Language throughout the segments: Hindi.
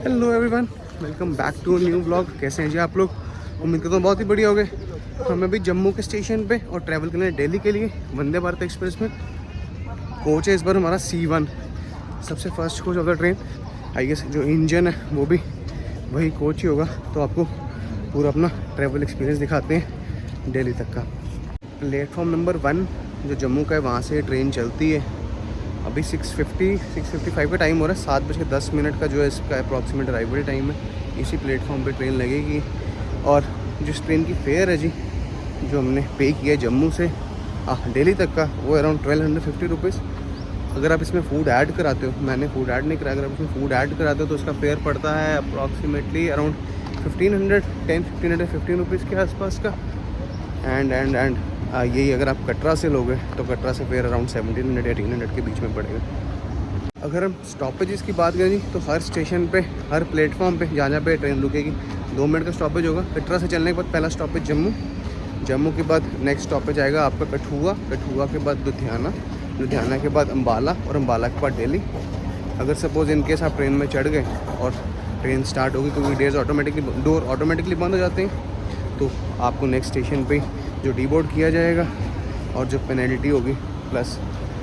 Hello everyone, welcome back to new blog. कैसे हैं जी आप लोग? उम्मीद करता हूँ बहुत ही बढ़िया हो गए। हम अभी जम्मू के स्टेशन पे और ट्रैवल करने दिल्ली के लिए वंदे भारत एक्सप्रेस में। कोच है इस बार हमारा C1, सबसे first coach of the train. I guess जो इंजन है वो भी वही कोच ही होगा। तो आपको पूरा अपना ट्रैवल एक्सपीरियंस दिखाते हैं दिल्ली तक का। प्लेटफॉर्म नंबर 1 जो जम्मू का है, वहाँ से ट्रेन चलती है। अभी 6:55 का टाइम हो रहा है। 7:10 का जो है इसका अप्रॉक्सीमेट अराइवल टाइम है। इसी प्लेटफॉर्म पे ट्रेन लगेगी। और जिस ट्रेन की फेयर है जी, जो हमने पे किया है जम्मू से दिल्ली तक का, वो अराउंड 1250 रुपीज़। अगर आप इसमें फ़ूड ऐड कराते हो, मैंने फ़ूड ऐड नहीं कराया, अगर आप इसमें फ़ूड ऐड कराते हो तो उसका फेयर पड़ता है अप्रॉक्सीमेटली अराउंड 1515 रुपीज़ के आसपास का। एंड यही अगर आप कटरा से लोगे तो कटरा से फेयर अराउंड 1700 या 1800 के बीच में पड़ेगा। अगर हम स्टॉपेजेस की बात करें जी, तो हर स्टेशन पे, हर प्लेटफॉर्म पे जहाँ पे ट्रेन रुकेगी 2 मिनट का स्टॉपेज होगा। कटरा से चलने के बाद पहला स्टॉपेज जम्मू के बाद नेक्स्ट स्टॉपेज आएगा आपका कठुआ के बाद लुधियाना के बाद अम्बाला और अम्बाला के बाद दिल्ली। अगर सपोज़ इनकेस आप ट्रेन में चढ़ गए और ट्रेन स्टार्ट होगी, क्योंकि डोर ऑटोमेटिकली बंद हो जाते हैं, तो आपको नेक्स्ट स्टेशन पे जो डीबोर्ड किया जाएगा और जो पेनल्टी होगी प्लस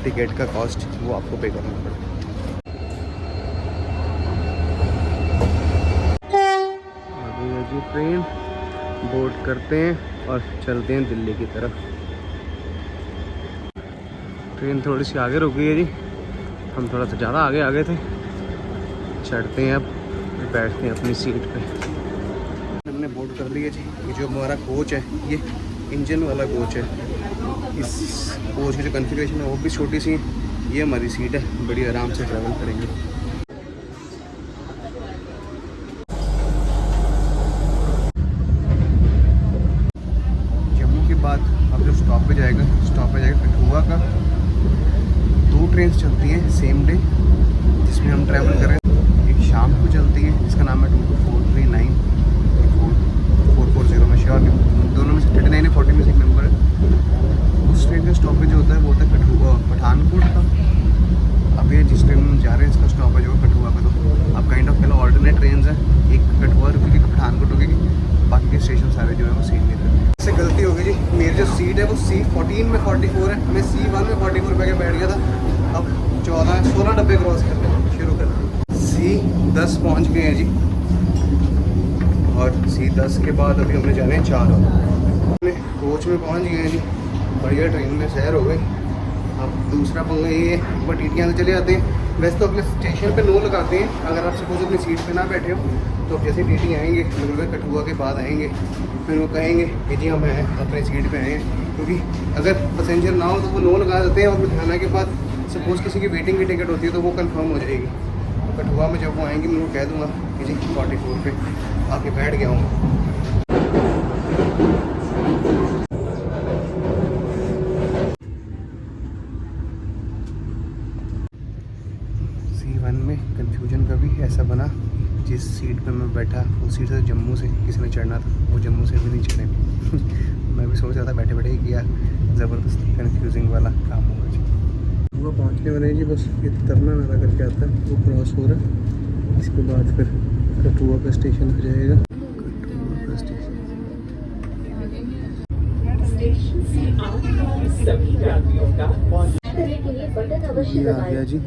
टिकट का कॉस्ट, वो आपको पे करना पड़ेगा। अभी जी ट्रेन बोर्ड करते हैं और चलते हैं दिल्ली की तरफ। ट्रेन थोड़ी सी आगे रुक गई है जी, हम थोड़ा सा ज़्यादा आगे थे। चढ़ते हैं, अब बैठते हैं अपनी सीट पे। हमने बोर्ड कर लिया जी। ये जो हमारा कोच है, ये इंजन वाला कोच है। इस कोच की जो कॉन्फ़िगरेशन है वो भी छोटी सी है। ये हमारी सीट है, बड़ी आराम से ट्रैवल करेंगे। जम्मू के बाद अब जो स्टॉपेज आएगा कठुआ का। 2 ट्रेन चलती हैं सेम डे जिसमें हम ट्रैवल करें। एक शाम को चलती है जिसका नाम है 2439 440, मैं श्योर नहीं, दोनों में से 39 या 40 में से एक नंबर है। उस ट्रेन का स्टॉपेज जो होता है वो होता है कठुआ, पठानकोट का। अब ये जिस ट्रेन में जा रहे हैं इसका स्टॉपेज होगा कठुआ का। तो अब काइंड ऑफ पहले ऑल्टरनेट ट्रेन है, एक कठुआ रुकेगी, पठानकोट रुकेगी, बाकी के स्टेशन सारे जो है वो सेम नहीं रहते। इससे गलती हो गई जी, मेरी जो सीट है वो C14 में 44 है, मैं C1 में 44 रुपये के बैठ गया था। अब 16 डब्बे क्रॉस करते शुरू करते। C10 पहुँच गए हैं जी, और C10 के बाद अभी हमने जाने 4 हमने कोच में पहुंच गए हैं जी। बढ़िया ट्रेन में सैर हो गई। अब दूसरा पंगा ये है, बट टीटियाँ से चले जाते हैं। वैसे तो अपने स्टेशन पे नो लगाते हैं। अगर आप सपोज अपनी सीट पे ना बैठे हो तो जैसे टीटी आएंगे, मतलब कठुआ के बाद आएंगे, फिर वो कहेंगे कि जी हम हैं अपनी सीट पे आए हैं। क्योंकि अगर पैसेंजर ना हो तो वो नो लगा देते हैं, और लुधियाना के बाद सपोज़ किसी की वेटिंग की टिकट होती है तो वो कन्फर्म हो जाएगी। तो कठुआ में जब वो आएंगे मैं उनको कह दूँगा कि जी 44 पे आके बैठ गया हूँ। C1 में कंफ्यूजन कभी ऐसा बना, जिस सीट पे मैं बैठा उस सीट से जम्मू से किसी ने चढ़ना था, वो जम्मू से भी नहीं चढ़े। मैं भी सोच रहा था बैठे बैठे किया, ज़बरदस्त कंफ्यूजिंग वाला काम होगा जी। वो पहुँचने वाले हैं जी, बस ये तरना नाला करके आता है, वो क्रॉस हो रहा है। इसके बाद फिर कठुआ का स्टेशन हो जाएगा। कठुआ का स्टेशन ये आ गया जी,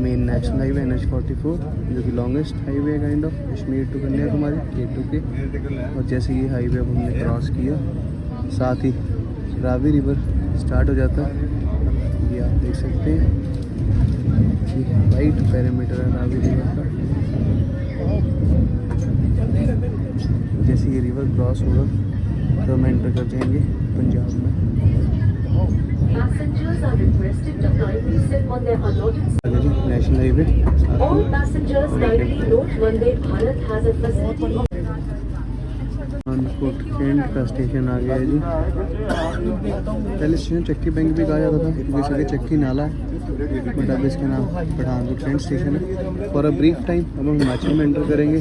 मेन नेशनल हाईवे NH44, जो कि लॉन्गेस्ट हाईवे है kind of, Kashmir to Kanyakumari K2 के। और जैसे ये हाईवे अब हमने क्रॉस किया, साथ ही रावी रिवर स्टार्ट हो जाता है। ये आप देख सकते हैं कि वाइट पैरामीटर है रावी रिवर का। जैसे ये रिवर क्रॉस होगा तो हम एंटर कर जाएंगे पंजाब में। नेशनल हाईवे पठानकोट कैंट का स्टेशन आ गया है जी। पहले स्टेशन चक्की बैंक भी कहा जाता था, क्योंकि इसके चक्की नाला है, बट अब इसका नाम पठानकोट कैंट स्टेशन है। फॉर अ ब्रीफ टाइम अब हम हिमाचल में एंटर करेंगे,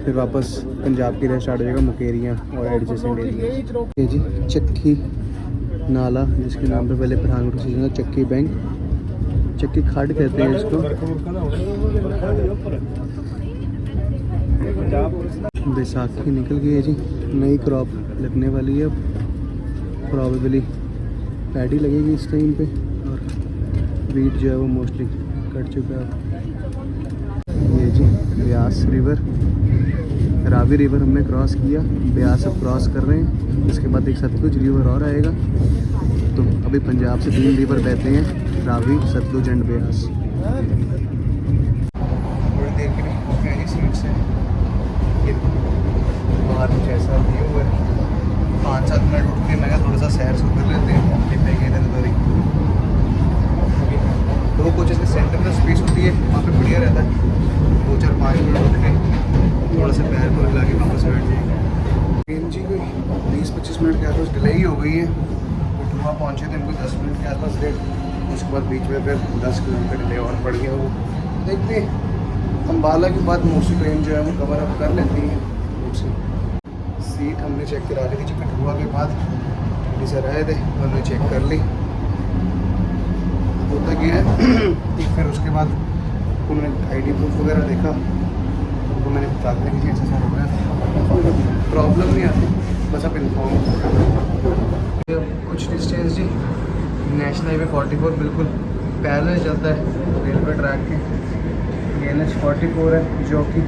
फिर वापस पंजाब की रेस स्टार्ट हो जाएगा, मुकेरियाँ और एडजेसेंट एरिया। ये जी चक्की नाला, जिसके नाम पे पहले पठानकोट स्टेशन था, चक्की बैंक, चक्की खाड़ कहते हैं इसको। बैसाखी निकल गई है जी, नई क्रॉप लगने वाली है अब। प्रॉबेबली पैडी लगेगी इस टाइम पे, और वीट जो है वो मोस्टली कट चुका है। ये जी ब्यास रिवर, रावी रिवर हमने क्रॉस किया, ब्यास अब क्रॉस कर रहे हैं। इसके बाद एक सतलुज रिवर और आएगा। तो अभी पंजाब से 3 रिवर बहते हैं, रावी, सतलुज एंड ब्यास। थोड़ी देर के लिए ओके जी सीट से, ये बाहर कुछ ऐसा व्यू है। 5-7 मिनट उठ के मैं थोड़ा सा सैर सुर कर लेते हैं, पे गए थे उधर ही। 2 कोचेस के सेंटर में स्पेस होती है, वहाँ पे बढ़िया रहता है। 2-4-5 मिनट उठ के थोड़ा सा पैर को हिला के वापस बैठ जाएंगे। ट्रेन जी कोई 20-25 मिनट के आसपास डिले ही हो गई है। कठुआ पहुँचे थे इनको 10 मिनट के आसपास लेट, उसके बाद बीच में फिर 10 किलोमीटर डिले और पड़ गया। वो देखते हैं, अम्बाला के बाद मोस्टली ट्रेन जो है वो कवर अप कर लेती है रूट से। सीट हमने चेक करा ली थी कठुआ के बाद, जिसे रहे थे उन्होंने चेक कर ली। होता क्या है फिर उसके बाद उन्होंने ID प्रूफ वगैरह देखा, उनको मैंने बता दिया कि ऐसा हो गया, प्रॉब्लम नहीं आती, बस आप इन्फॉर्म। कुछ डिस्टेंस जी नेशनल हाईवे 44 बिल्कुल पैरेलल चलता है रेलवे ट्रैक के। ये NH 44 है जो कि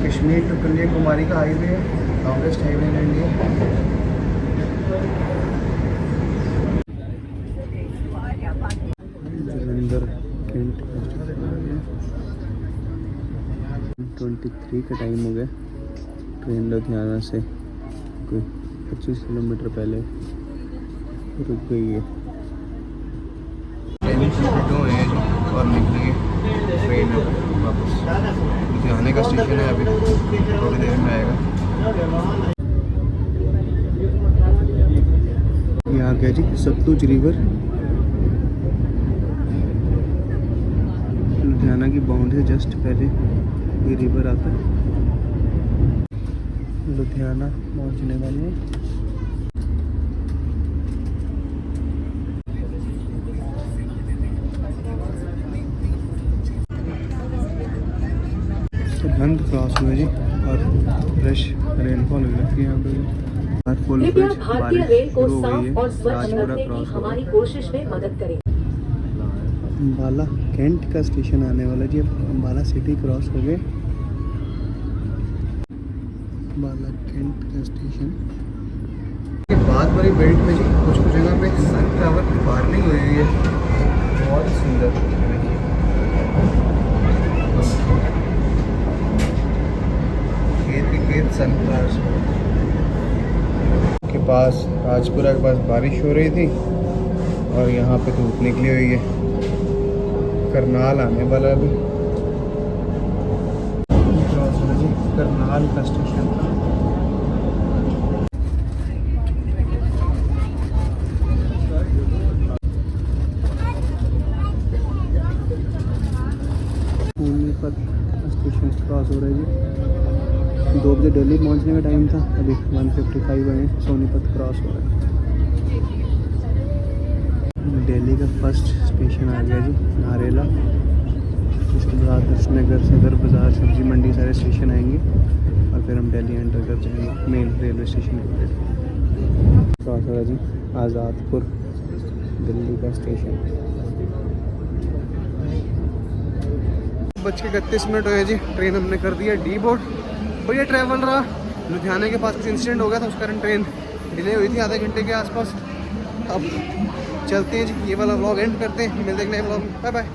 कश्मीर टू कन्याकुमारी का हाईवे है, longest highway in India. Jalandhar cantt 23 का टाइम हो गया। ट्रेन लुधियाना से कोई 25 किलोमीटर पहले रुक गई है। और निकलेंगे ट्रेन वापस। लुधियाने का स्टेशन है, अभी थोड़ी देर में आएगा। यहाँ क्या जी सतलुज रिवर, लुधियाना की बाउंड्री से जस्ट पहले ये रिवर आता है। लुधियाना पहुँचने वाले हैं। बंद क्रॉस हुए जी, और फ्रेश रेनफॉल हो रखी है यहाँ पे। फुल भारतीय रेल को साफ और स्वच्छ रखने की हमारी कोशिश में मदद करें। अम्बाला कैंट का स्टेशन आने वाला जी, अब अम्बाला सिटी क्रॉस हो गए। अम्बाला कैंट का स्टेशन के बाद वाली बेल्ट में जी कुछ कुछ जगह पे सनफ्लावर की फार्मिंग हुई हुई है, बहुत सुंदर। खेत सनफ्लावर्स के पास, राजपुरा के पास बारिश हो रही थी और यहाँ पे धूप निकली हुई है। करनाल आने वाला अभी, करनाल का स्टेशन। सोनीपत स्टेशन क्रॉस हो रहा है जी। 2 बजे दिल्ली पहुंचने का टाइम था, अभी 1:55 है, सोनीपत क्रॉस हो रहा है। दिल्ली का फर्स्ट स्टेशन आ गया जी, नारेला। इसके बाद आदर्शनगर, सदर बाज़ार, सब्जी मंडी, सारे स्टेशन आएंगे और फिर हम दिल्ली एंटर कर जाएंगे मेन रेलवे स्टेशन के। क्रॉस हो रहा है जी आज़ादपुर, दिल्ली का स्टेशन। 1:31 हुए जी, ट्रेन हमने कर दिया डी बोर्ड। बढ़िया ट्रैवल रहा। लुधियाने के पास कुछ इंसिडेंट हो गया था, उस कारण ट्रेन डिले हुई थी आधे घंटे के आसपास। अब चलते हैं जी, ये वाला व्लॉग एंड करते हैं, मिलते हैं नए व्लॉग में। Bye bye.